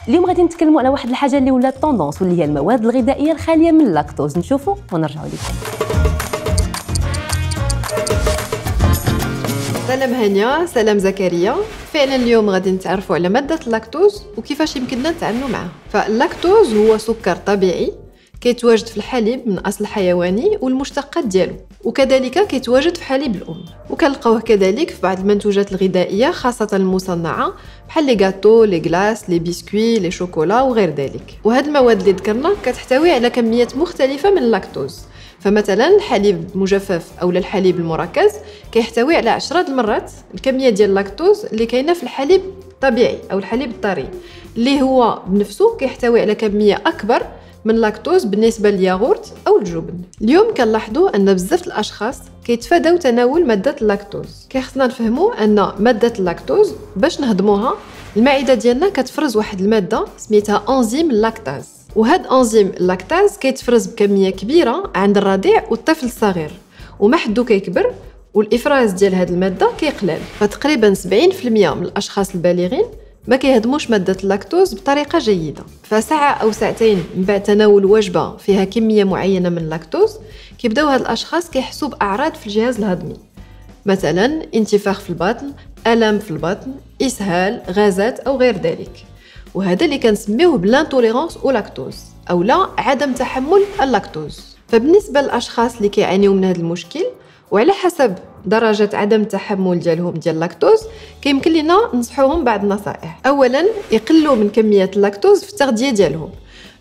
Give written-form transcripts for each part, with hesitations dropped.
اليوم غادي نتكلموا على واحد الحاجه اللي ولات طوندونس واللي هي المواد الغذائيه الخاليه من اللاكتوز. نشوفوا ونرجعوا لكم. سلام هانيا، سلام زكريا. فعلا اليوم غادي نتعرفوا على ماده اللاكتوز وكيفاش يمكننا نتعاملوا معه. فاللاكتوز هو سكر طبيعي كيتواجد في الحليب من اصل حيواني والمشتقات ديالو، وكذلك كيتواجد في حليب الام، وكنلقاوه كذلك في بعض المنتوجات الغذائيه خاصه المصنعه بحال لي غاتو، لي غلاس، لي بسكوي، لي شوكولا وغير ذلك. وهاد المواد اللي ذكرنا كتحتوي على كميات مختلفه من اللاكتوز. فمثلا الحليب المجفف او الحليب المركز كيحتوي على 10 المرات الكميه ديال اللاكتوز اللي كاينه في الحليب الطبيعي او الحليب الطري، اللي هو بنفسه كيحتوي على كميه اكبر من اللاكتوز بالنسبه للياغورت او الجبن. اليوم كنلاحظوا ان بزاف الاشخاص كيتفاداو تناول ماده اللاكتوز. كيخصنا نفهموا ان ماده اللاكتوز باش نهضموها المعده ديالنا كتفرز واحد الماده سميتها انزيم اللاكتاز، وهاد انزيم اللاكتاز كيتفرز بكميه كبيره عند الرضيع والطفل الصغير، وما حدو كيكبر والافراز ديال هاد الماده كيقلل. فتقريبا 70% من الاشخاص البالغين ما كيهضموش ماده اللاكتوز بطريقه جيده. فساعه او ساعتين من بعد تناول وجبه فيها كميه معينه من اللاكتوز كيبداو هاد الاشخاص كيحسوا باعراض في الجهاز الهضمي، مثلا انتفاخ في البطن، الم في البطن، اسهال، غازات او غير ذلك. وهذا اللي كنسميوه بلانتوليرانس او لاكتوز او لا عدم تحمل اللاكتوز. فبالنسبه للاشخاص اللي كيعانيو من هذا المشكل وعلى حسب درجه عدم التحمل ديالهم ديال اللاكتوز كيمكن لنا ننصحوهم بعض النصائح. اولا يقلوا من كميه اللاكتوز في التغذيه ديالهم،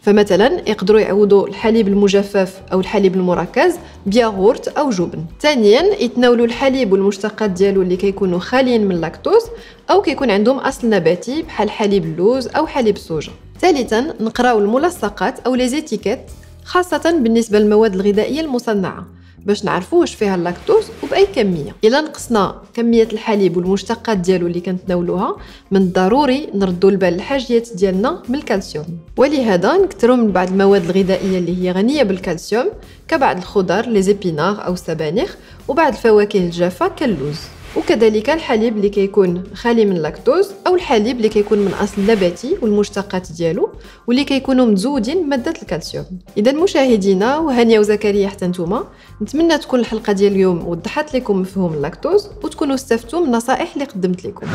فمثلا يقدروا يعوضوا الحليب المجفف او الحليب المركز بياغورت او جبن. ثانيا يتناولوا الحليب والمشتقات ديالو اللي كيكونوا خاليين من اللاكتوز او كيكون عندهم اصل نباتي بحال حليب اللوز او حليب الصوجه. ثالثا نقراو الملصقات او لي زيتيكيت خاصه بالنسبه للمواد الغذائيه المصنعه باش نعرفوا واش فيها اللاكتوز وباي كميه. الا نقصنا كميه الحليب والمشتقات ديالو اللي كنتناولوها من الضروري نردوا البال الحاجيات ديالنا من الكالسيوم، ولهذا نكثروا من بعض المواد الغذائيه اللي هي غنيه بالكالسيوم كبعض الخضر لي زيبينار او السبانخ وبعض الفواكه الجافه كاللوز، وكذلك الحليب اللي كيكون خالي من اللاكتوز او الحليب اللي كيكون من اصل نباتي والمشتقات ديالو واللي كيكونوا مزودين بماده الكالسيوم. اذا مشاهدينا وهانيه وزكريا حتى نتوما، نتمنى تكون الحلقه ديال اليوم وضحت لكم مفهوم اللاكتوز وتكونوا استفدتوا من النصائح اللي قدمت لكم.